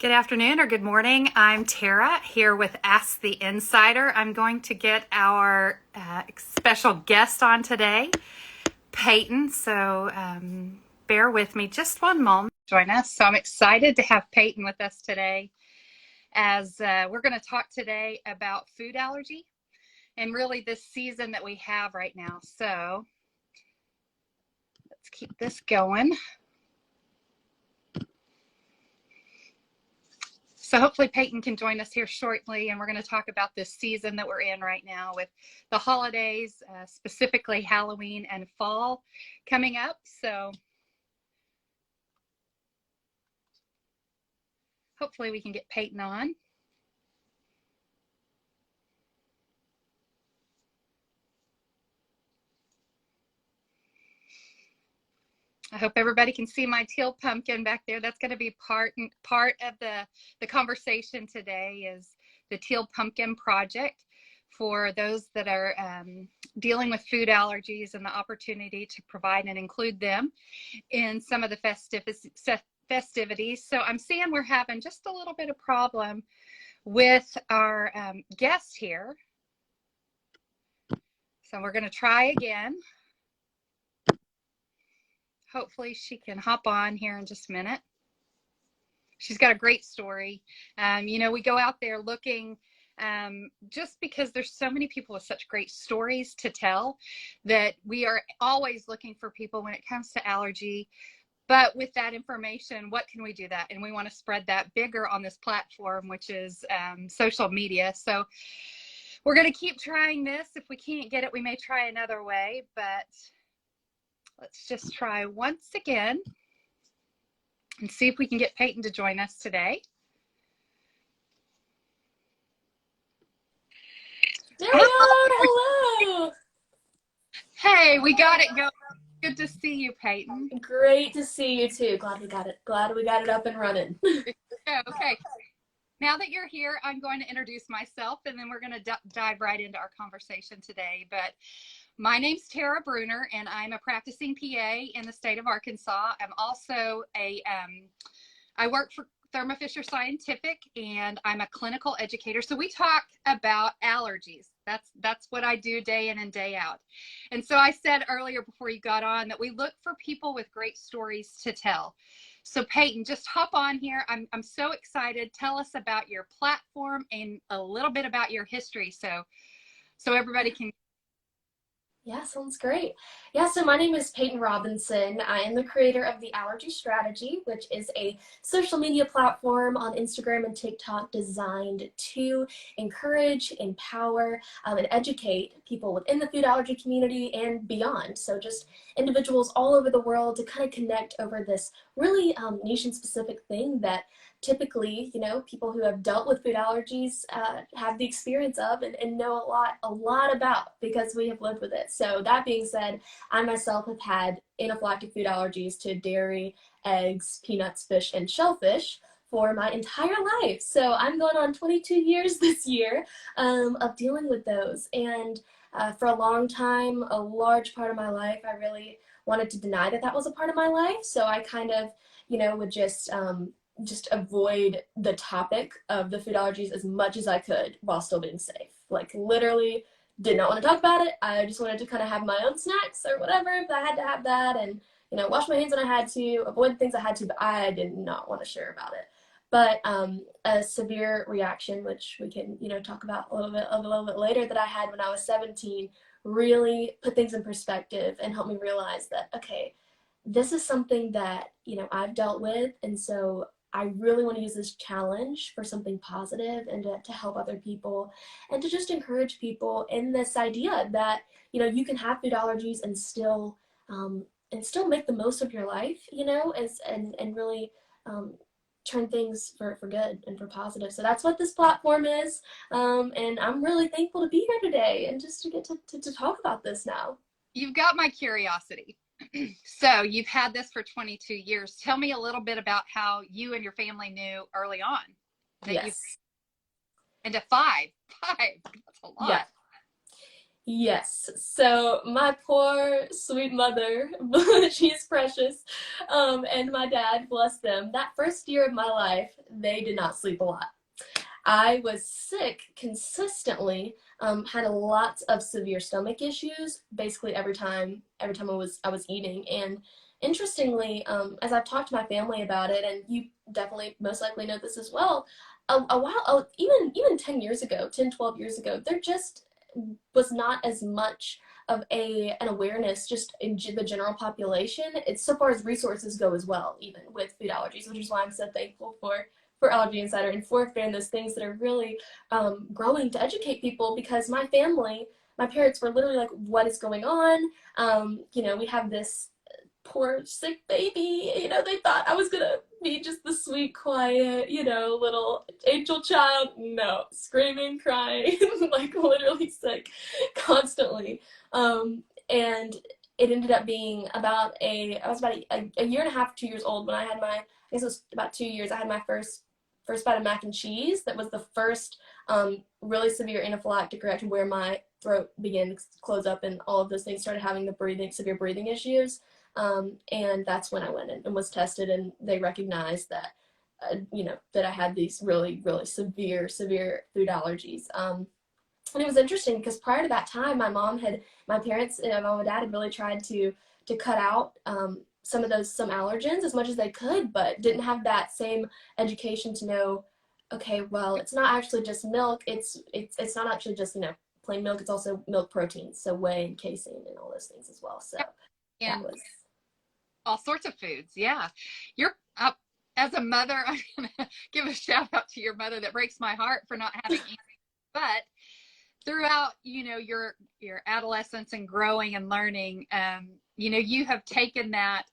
Good afternoon or good morning. I'm Tara here with Ask the Insider. I'm going to get our special guest on today, Payton. So bear with me just one moment. Join us. So I'm excited to have Payton with us today as we're going to talk today about food allergy and really this season that we have right now. So let's keep this going. So hopefully Payton can join us here shortly, and we're going to talk about this season that we're in right now with the holidays, specifically Halloween and fall coming up. So hopefully we can get Payton on. I hope everybody can see my teal pumpkin back there. That's going to be part of the conversation today is the Teal Pumpkin Project for those that are dealing with food allergies and the opportunity to provide and include them in some of the festivities. So I'm seeing we're having just a little bit of problem with our guest here. So we're going to try again. Hopefully she can hop on here in just a minute. She's got a great story. You know, we go out there looking just because there's so many people with such great stories to tell that we are always looking for people when it comes to allergy. But with that information, what can we do that? And we want to spread that bigger on this platform, which is social media. So we're going to keep trying this. If we can't get it, we may try another way, but let's just try once again and see if we can get Payton to join us today. There we are. Hello. Hey, we got it going. Good to see you, Payton. Great to see you too. Glad we got it up and running. Okay. Now that you're here, I'm going to introduce myself, and then we're going to dive right into our conversation today. But my name's Tara Bruner, and I'm a practicing PA in the state of Arkansas. I'm also I work for Thermo Fisher Scientific, and I'm a clinical educator. So we talk about allergies. That's what I do day in and day out. And so I said earlier before you got on that we look for people with great stories to tell. So Payton, just hop on here. I'm so excited. Tell us about your platform and a little bit about your history so everybody can. Yeah, sounds great. Yeah, so my name is Payton Robinson. I am the creator of the Allergy Strategy, which is a social media platform on Instagram and TikTok designed to encourage, empower, and educate people within the food allergy community and beyond. So just individuals all over the world to kind of connect over this really nation-specific thing that typically, you know, people who have dealt with food allergies have the experience of and know a lot about because we have lived with it. So that being said, I myself have had anaphylactic food allergies to dairy, eggs, peanuts, fish, and shellfish for my entire life. So I'm going on 22 years this year of dealing with those. And for a long time, a large part of my life, I really wanted to deny that that was a part of my life. So I kind of, you know, would just avoid the topic of the food allergies as much as I could while still being safe. Like literally did not want to talk about it. I just wanted to kind of have my own snacks or whatever if I had to have that, and you know, wash my hands when I had to, avoid things I had to, but I did not want to share about it. But a severe reaction, which we can, you know, talk about a little bit later, that I had when I was 17 really put things in perspective and helped me realize that, okay, this is something that, you know, I've dealt with, and so I really want to use this challenge for something positive and to help other people and to just encourage people in this idea that, you know, you can have food allergies and still make the most of your life, you know, and really turn things for good and for positive. So that's what this platform is. And I'm really thankful to be here today and just to get to talk about this now. You've got my curiosity. So you've had this for 22 years. Tell me a little bit about how you and your family knew early on. Yes. Into five. That's a lot. Yeah. Yes. So my poor sweet mother, she's precious, and my dad, bless them. That first year of my life, they did not sleep a lot. I was sick consistently, had a lot of severe stomach issues, basically every time I was eating. And interestingly, as I've talked to my family about it, and you definitely most likely know this as well, a while, even 10 years ago, 10, 12 years ago, there just was not as much of an awareness just in the general population. It's so far as resources go as well, even with food allergies, which is why I'm so thankful for Allergy Insider and for fan those things that are really growing to educate people, because my family, my parents were literally like, what is going on? We have this poor sick baby. They thought I was gonna be just the sweet, quiet, little angel child. No, screaming, crying, like literally sick constantly. And it ended up being I was about a year and a half, 2 years old when I had I guess it was about 2 years, I had my first bite of mac and cheese. That was the first really severe anaphylactic reaction where my throat began to close up and all of those things started having severe breathing issues. And that's when I went in and was tested, and they recognized that, that I had these really, really severe food allergies. And it was interesting because prior to that time, my parents, my mom and dad had really tried to cut out some allergens as much as they could, but didn't have that same education to know, okay, well, it's not actually just milk. It's not actually just plain milk. It's also milk proteins, so whey and casein and all those things as well. So that And was all sorts of foods. Yeah. You're up as a mother. I'm going to give a shout out to your mother. That breaks my heart for not having any, but throughout, your adolescence and growing and learning, you have taken that,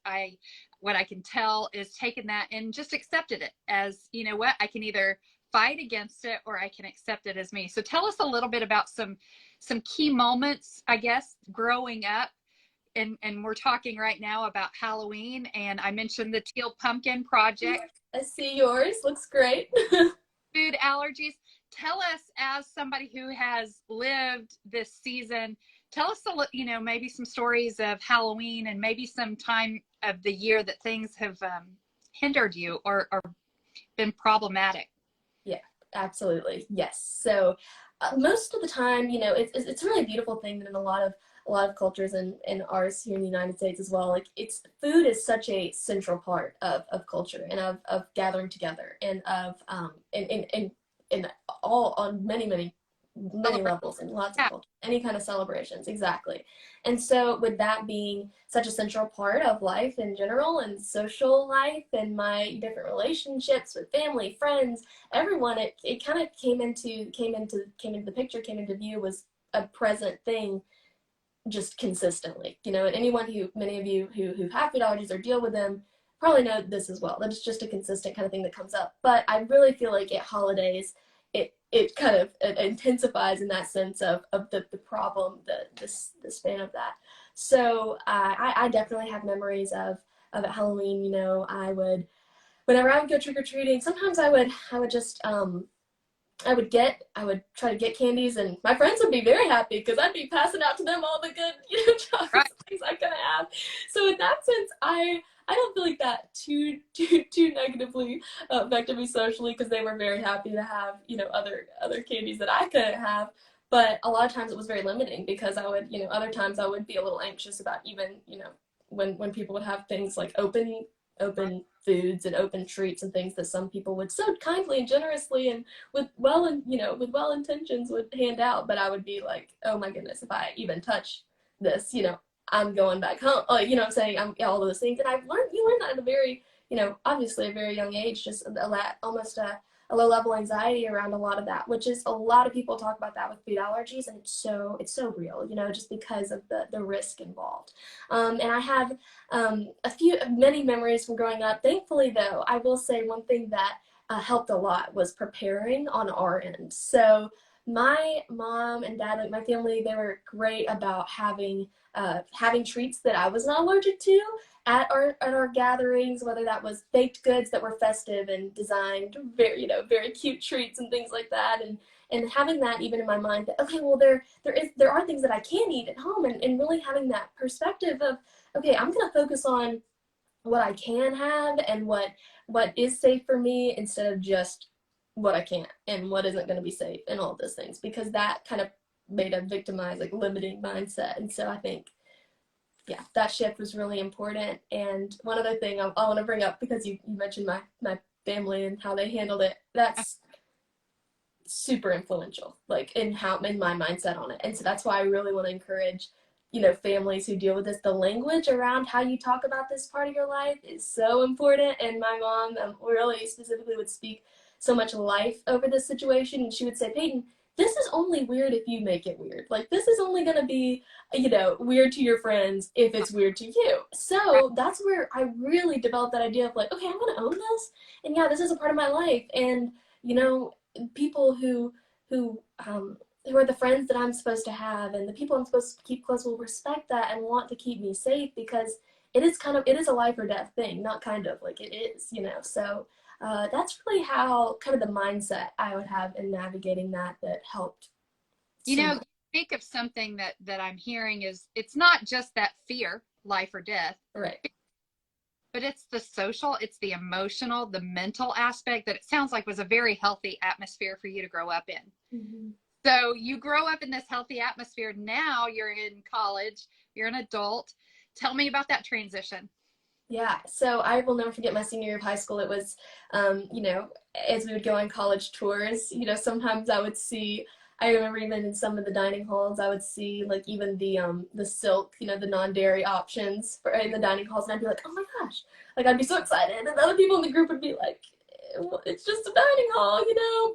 what I can tell is taken that and just accepted it as, what, I can either fight against it or I can accept it as me. So tell us a little bit about some key moments, I guess, growing up. And we're talking right now about Halloween, and I mentioned the Teal Pumpkin Project. I see yours. Looks great. Food allergies. Tell us, as somebody who has lived this season, tell us maybe some stories of Halloween and maybe some time of the year that things have hindered you or been problematic. Yeah, absolutely. Yes. So most of the time, it's a really beautiful thing that in a lot of cultures and ours here in the United States as well, like food is such a central part of culture and of gathering together and of in all on many levels and lots of Yeah. culture, any kind of celebrations, exactly. And so with that being such a central part of life in general and social life and my different relationships with family, friends, everyone, it kind of came into the picture, came into view, was a present thing just consistently. And many of you who have food allergies or deal with them probably know this as well. That it's just a consistent kind of thing that comes up. But I really feel like at holidays, it kind of it intensifies in that sense of the problem, the span of that. So I definitely have memories of at Halloween. Whenever I would go trick or treating, sometimes I would just I would try to get candies, and my friends would be very happy because I'd be passing out to them all the good, chocolates Right. and things I could have. So in that sense, I don't feel like that too negatively affected me socially, because they were very happy to have other candies that I couldn't have. But a lot of times it was very limiting, because I would other times I would be a little anxious about even when people would have things like open foods and open treats and things that some people would so kindly and generously and with well intentions would hand out, but I would be like, oh my goodness, if I even touch this, I'm going back home. Like, what I'm saying, I'm all those things. And you learn that at a very, obviously a very young age, just almost a low level anxiety around a lot of that, which is a lot of people talk about that with food allergies, and it's so real, just because of the risk involved. And I have many memories from growing up. Thankfully, though, I will say one thing that helped a lot was preparing on our end. So my mom and dad, like my family, they were great about having treats that I was not allergic to at our gatherings, whether that was baked goods that were festive and designed very, very cute treats and things like that. And having that even in my mind that, okay, well, there are things that I can eat at home, and really having that perspective of, okay, I'm going to focus on what I can have and what is safe for me instead of just what I can't and what isn't going to be safe and all of those things, because that kind of made a victimized, like limiting mindset. And so I think, yeah, that shift was really important. And one other thing I want to bring up, because you mentioned my family and how they handled it, that's super influential, like in my mindset on it. And so that's why I really want to encourage, families who deal with this. The language around how you talk about this part of your life is so important. And my mom really specifically would speak so much life over this situation. And she would say, Payton, this is only weird if you make it weird. Like, this is only going to be, weird to your friends if it's weird to you. So that's where I really developed that idea of like, okay, I'm going to own this. And yeah, this is a part of my life. And, people who are the friends that I'm supposed to have and the people I'm supposed to keep close will respect that and want to keep me safe, because it is a life or death thing, not kind of, like it is, so that's really how kind of the mindset I would have in navigating that helped so much. Think of something that I'm hearing is, it's not just that fear, life or death, Right, but it's the social, it's the emotional, the mental aspect that it sounds like was a very healthy atmosphere for you to grow up in. mm-hmm. So you grow up in this healthy atmosphere. Now you're in college, you're an adult. Tell me about that transition. Yeah, so I will never forget my senior year of high school. It was, as we would go on college tours, sometimes I remember even in some of the dining halls, I would see like even the silk, the non-dairy options in the dining halls, and I'd be like, oh my gosh, like I'd be so excited, and other people in the group would be like, well, it's just a dining hall,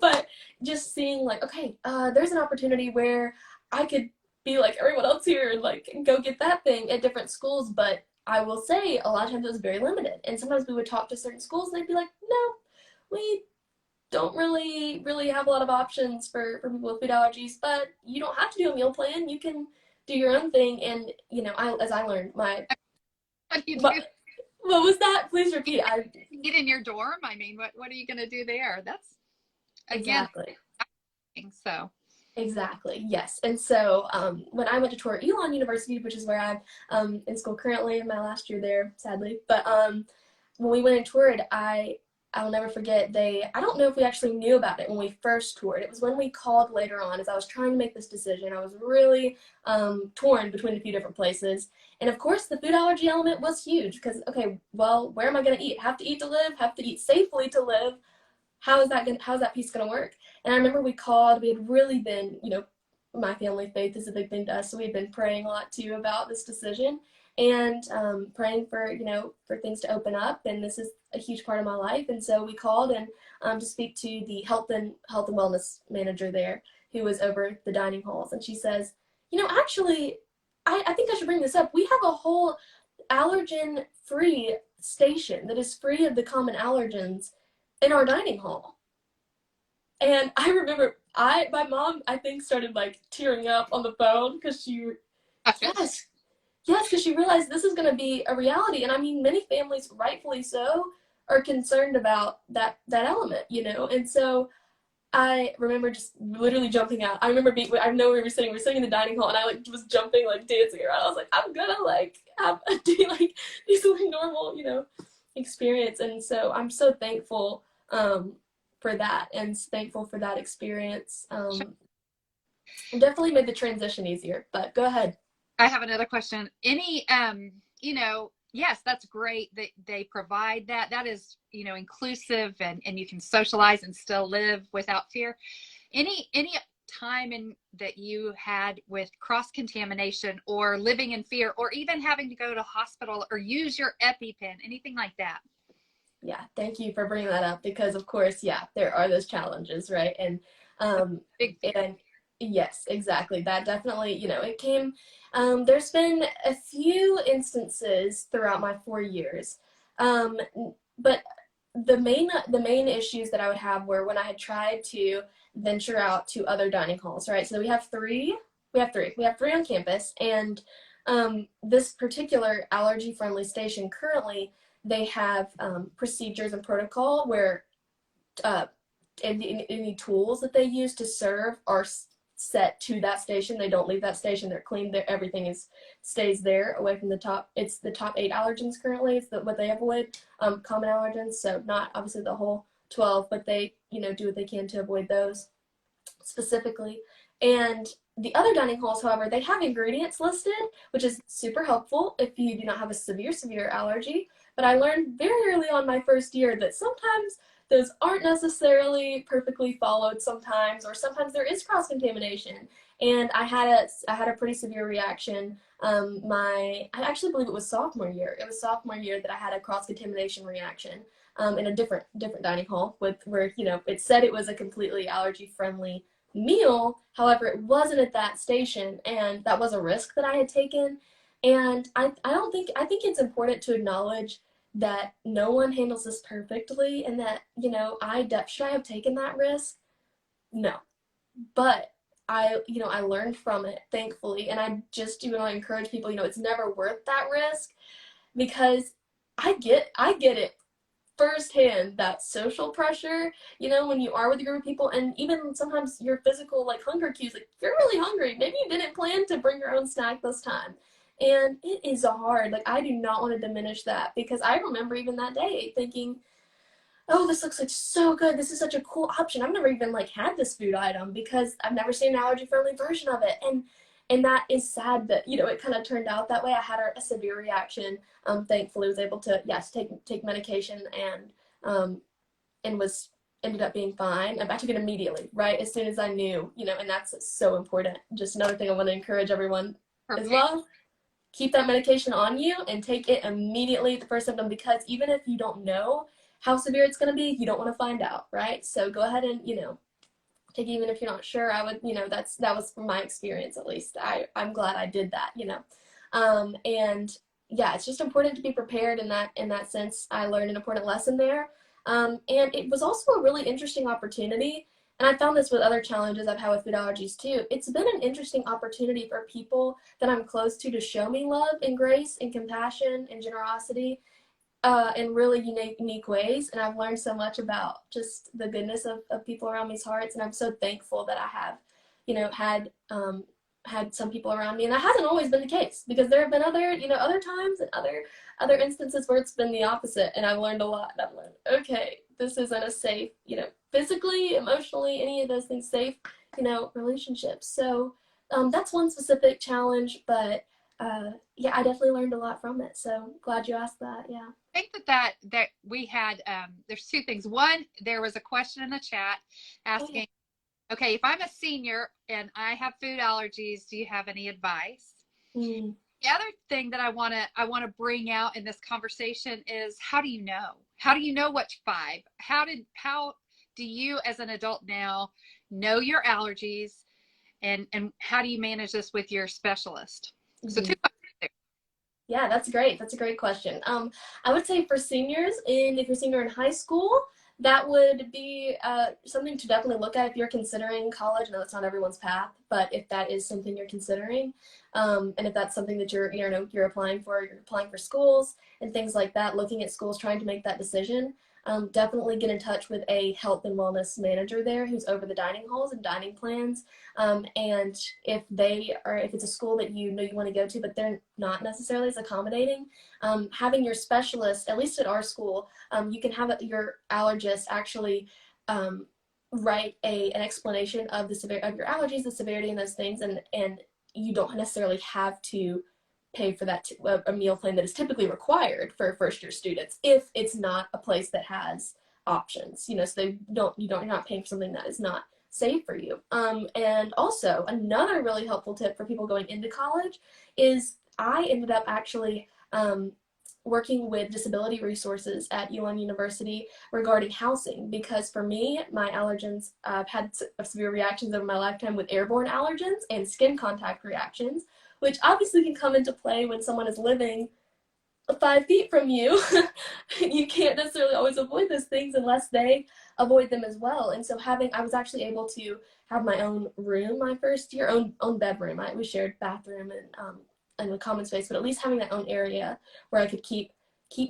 but just seeing like, okay, there's an opportunity where I could be like everyone else here and like go get that thing at different schools. But I will say a lot of times it was very limited, and sometimes we would talk to certain schools and they'd be like, no, we don't really have a lot of options for people with food allergies, but you don't have to do a meal plan, you can do your own thing. And as I learned What do you do? what was that? Please repeat. I Get in your dorm. I mean, what are you going to do there? That's, again, exactly. so. Exactly, yes. And so when I went to tour Elon University, which is where I'm in school currently, in my last year there, sadly. But when we went and toured, I'll never forget, I don't know if we actually knew about it when we first toured. It was when we called later on as I was trying to make this decision. I was really torn between a few different places. And of course, the food allergy element was huge because, okay, well, where am I going to eat? Have to eat to live, have to eat safely to live. How's that piece going to work? And I remember we called, we had really been, my family faith is a big thing to us. So we had been praying a lot too about this decision and praying for things to open up. And this is a huge part of my life. And so we called and to speak to the health and wellness manager there who was over the dining halls. And she says, actually, I think I should bring this up. We have a whole allergen free station that is free of the common allergens in our dining hall. And I remember my mom, I think, started like tearing up on the phone because yes, because she realized this is going to be a reality. And I mean, many families, rightfully so, are concerned about that element, And so I remember just literally jumping out. I know we were sitting in the dining hall, and I like was jumping, like dancing around. I was like, I'm gonna like have a day, like do something normal, experience. And so I'm so thankful for that, and thankful for that experience. Definitely made the transition easier. But go ahead. I have another question. Yes, that's great that they provide that. That is, inclusive and you can socialize and still live without fear. Any time that you had with cross-contamination or living in fear or even having to go to hospital or use your EpiPen, anything like that? Yeah, thank you for bringing that up because, of course, yeah, there are those challenges, right? And yes, exactly. That definitely, it came. There's been a few instances throughout my 4 years, but the main issues that I would have were when I had tried to venture out to other dining halls, right? So we have three. We have three on campus, and this particular allergy-friendly station currently, they have procedures and protocol where uh, any tools that they use to serve are set to that station. They don't leave that station. They're clean. Everything stays there away from the top. It's the top 8 allergens currently. It's what they avoid, common allergens. So not obviously the whole 12, but they do what they can to avoid those specifically. And the other dining halls, however, they have ingredients listed, which is super helpful if you do not have a severe allergy. But I learned very early on my first year that sometimes those aren't necessarily perfectly followed sometimes, or sometimes there is cross-contamination. And I had a pretty severe reaction. I actually believe it was sophomore year. It was sophomore year that I had a cross-contamination reaction in a different dining hall where it said it was a completely allergy-friendly meal. However, it wasn't at that station, and that was a risk that I had taken. And I think it's important to acknowledge that no one handles this perfectly, and that should I have taken that risk? No, but I learned from it, thankfully. And I just encourage people, it's never worth that risk, because I get it firsthand, that social pressure, when you are with a group of people, and even sometimes your physical hunger cues, like you're really hungry, maybe you didn't plan to bring your own snack this time, and it is hard. I do not want to diminish that, because I remember even that day thinking, oh, this looks like so good, this is such a cool option, I've never even had this food item, because I've never seen an allergy friendly version of it. And that is sad that it kind of turned out that way. I had a severe reaction. Thankfully, was able to take medication, and was ended up being fine. I took it immediately, right as soon as I knew, and that's so important. Just another thing I want to encourage everyone as well: keep that medication on you and take it immediately at the first symptom, because even if you don't know how severe it's going to be, you don't want to find out, right? So go ahead and take, even if you're not sure. I would, that was from my experience, at least. I'm glad I did that, and yeah, it's just important to be prepared in that sense. I learned an important lesson there. And it was also a really interesting opportunity. And I found this with other challenges I've had with food allergies too. It's been an interesting opportunity for people that I'm close to show me love and grace and compassion and generosity in really unique ways. And I've learned so much about just the goodness of people around me's hearts. And I'm so thankful that I have, had some people around me. And that hasn't always been the case, because there have been other times and other instances where it's been the opposite. And I've learned a lot. I've learned, okay, this isn't a safe, physically, emotionally, any of those things, safe, relationships. So that's one specific challenge, but yeah, I definitely learned a lot from it. So glad you asked that. Yeah. I think that we had, there's two things. One, there was a question in the chat asking, okay, if I'm a senior and I have food allergies, do you have any advice? Mm. The other thing that I want to bring out in this conversation is, how do you know? How do you know what's 5? How do you, as an adult now, know your allergies, and how do you manage this with your specialist? Mm-hmm. So 2 questions there. Yeah, that's great. That's a great question. I would say for seniors, if you're a senior in high school, that would be something to definitely look at if you're considering college. I know that's not everyone's path, but if that is something you're considering, and if that's something that you're applying for, you're applying for schools and things like that, looking at schools, trying to make that decision, definitely get in touch with a health and wellness manager there who's over the dining halls and dining plans. And if it's a school that you want to go to, but they're not necessarily as accommodating, having your specialist, at least at our school, you can have your allergist actually write an explanation of the severity of your allergies, the severity, and those things, and you don't necessarily have to pay for that a meal plan that is typically required for first-year students if it's not a place that has options. So you're not paying for something that is not safe for you. And also another really helpful tip for people going into college is I ended up actually working with disability resources at UM University regarding housing, because for me, my allergens, I've had severe reactions over my lifetime with airborne allergens and skin contact reactions, which obviously can come into play when someone is living 5 feet from you, you can't necessarily always avoid those things unless they avoid them as well. And so I was actually able to have my own room my first year, own bedroom. We shared bathroom and a common space, but at least having that own area where I could keep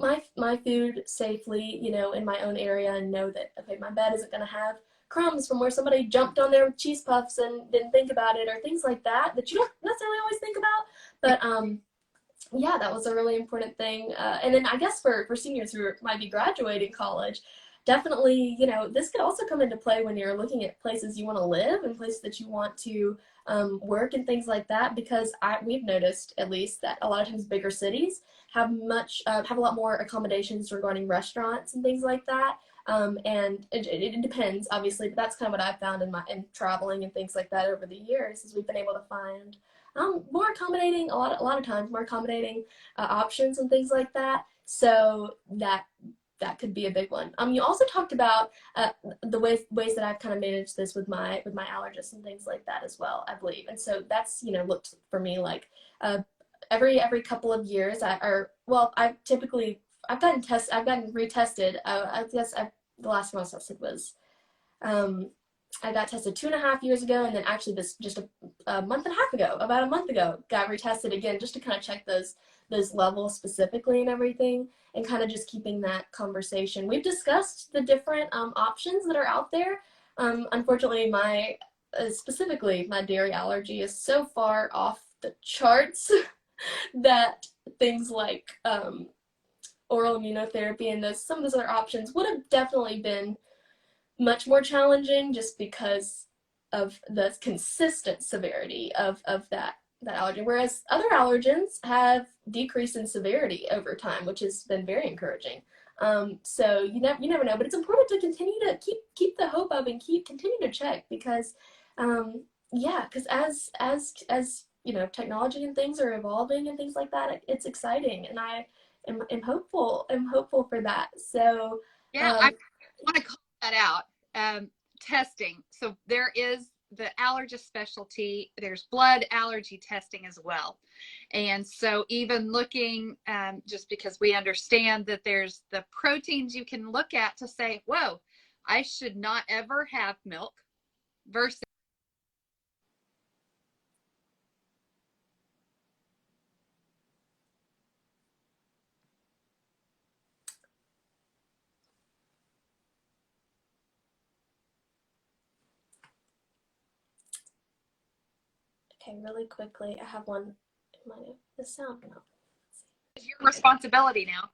my food safely, in my own area, and know that, okay, my bed isn't going to have crumbs from where somebody jumped on their cheese puffs and didn't think about it, or things like that you don't necessarily always think about. But yeah, that was a really important thing. And then I guess for seniors who might be graduating college, definitely, this could also come into play when you're looking at places you want to live and places that you want to work and things like that, because we've noticed, at least, that a lot of times bigger cities have a lot more accommodations regarding restaurants and things like that. And it depends, obviously, but that's kind of what I've found in traveling and things like that over the years, is we've been able to find more accommodating, a lot of times more accommodating options and things like that. So that could be a big one. You also talked about the ways that I've kind of managed this with my allergists and things like that as well, I believe. And so that's looked for me like every couple of years. I've gotten retested. I guess the last time I was tested was I got tested 2.5 years ago, and then actually this just a month and a half ago, about a month ago, got retested again, just to kind of check those levels specifically and everything, and kind of just keeping that conversation. We've discussed the different options that are out there. Unfortunately, specifically my dairy allergy is so far off the charts that things like oral immunotherapy and some of those other options would have definitely been much more challenging, just because of the consistent severity of that allergy. Whereas other allergens have decreased in severity over time, which has been very encouraging. So you never know, but it's important to continue to keep the hope up and continue to check, because because as technology and things are evolving and things like that, it's exciting, and I am hopeful. I'm hopeful for that. So Yeah, I want to call that out. Testing. So there is the allergist specialty. There's blood allergy testing as well. And so even looking, just because we understand that there's the proteins you can look at to say, whoa, I should not ever have milk, versus okay, really quickly, I have one in my the sound now. your responsibility now.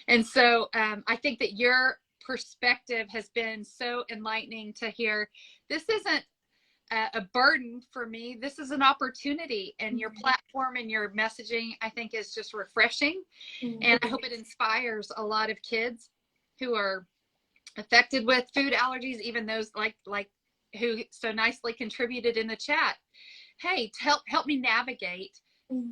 And so I think that your perspective has been so enlightening to hear. This isn't a burden for me. This is an opportunity, and your platform and your messaging, I think, is just refreshing. And I hope it inspires a lot of kids who are affected with food allergies, even those like who so nicely contributed in the chat. Hey, help me navigate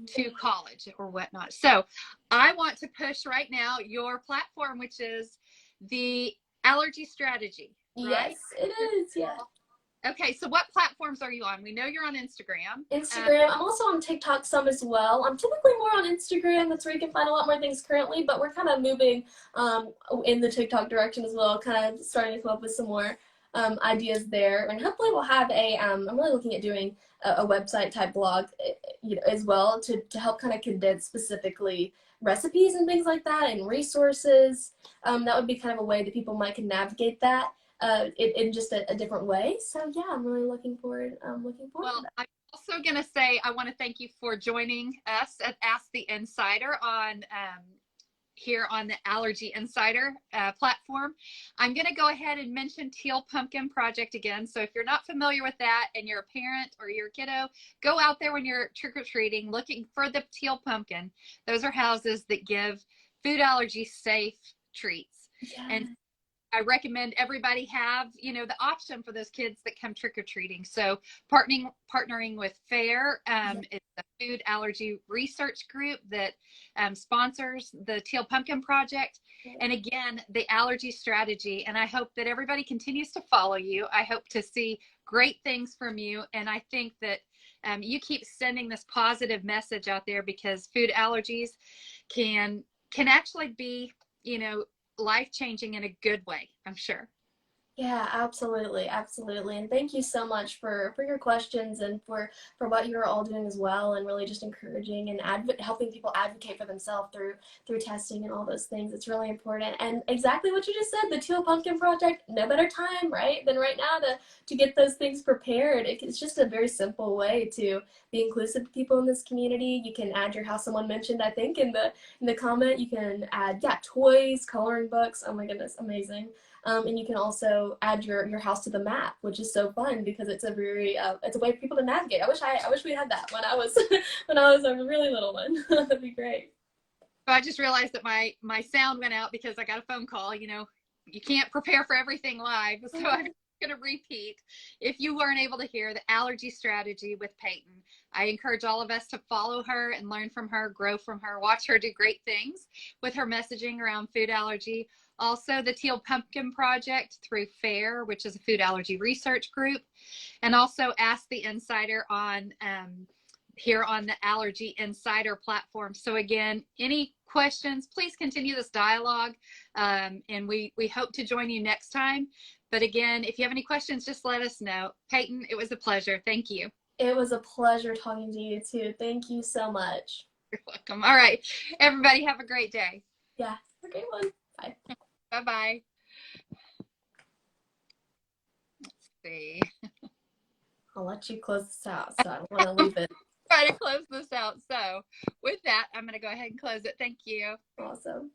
to college or whatnot. So I want to push right now your platform, which is the Allergy Strategy, right? Yes, it is. Yeah. Okay, so what platforms are you on? We know you're on Instagram. I'm also on TikTok some as well. I'm typically more on Instagram. That's where you can find a lot more things currently, but we're kind of moving in the TikTok direction as well, kind of starting to come up with some more ideas there. And hopefully we'll have I'm really looking at doing a website type blog as well, to help kind of condense specifically recipes and things like that, and resources. That would be kind of a way that people can navigate that in just a different way. So yeah, I'm really looking forward. Well, to that. I'm also going to say I want to thank you for joining us at Ask the Insider on here on the Allergy Insider platform. I'm going to go ahead and mention Teal Pumpkin Project again. So if you're not familiar with that and you're a parent or you're a kiddo, go out there when you're trick-or-treating looking for the Teal Pumpkin. Those are houses that give food allergy safe treats. Yeah. And I recommend everybody have, the option for those kids that come trick-or-treating. So partnering with FAIR, it's a food allergy research group that sponsors the Teal Pumpkin Project. And again, the Allergy Strategy. And I hope that everybody continues to follow you. I hope to see great things from you. And I think that you keep sending this positive message out there, because food allergies can can actually be, life-changing in a good way, I'm sure. Yeah, absolutely, absolutely. And thank you so much for your questions and for what you're all doing as well, and really just encouraging and helping people advocate for themselves through testing and all those things. It's really important. And exactly what you just said, the Teal Pumpkin Project, no better time, right, than right now to get those things prepared. It's just a very simple way to be inclusive to people in this community. You can add your house. Someone mentioned, I think, in the comment, you can add, yeah, toys, coloring books. Oh my goodness, amazing. And you can also add your house to the map, which is so fun because it's a very it's a way for people to navigate. I wish we had that when I was when I was a really little one. That'd be great. So I just realized that my sound went out because I got a phone call. You can't prepare for everything live, so I'm going to repeat. If you weren't able to hear, the Allergy Strategy with Payton. I encourage all of us to follow her and learn from her, grow from her, watch her do great things with her messaging around food allergy. Also, the Teal Pumpkin Project through FAIR, which is a food allergy research group, and also Ask the Insider on here on the Allergy Insider platform. So again, any questions, please continue this dialogue, and we hope to join you next time. But again, if you have any questions, just let us know. Payton, it was a pleasure. Thank you. It was a pleasure talking to you too. Thank you so much. You're welcome. All right, everybody have a great day. Yeah, have a great one. Bye. Bye-bye. Let's see. I'll let you close this out, so I don't want to leave it. Try to close this out. So with that, I'm going to go ahead and close it. Thank you. Awesome.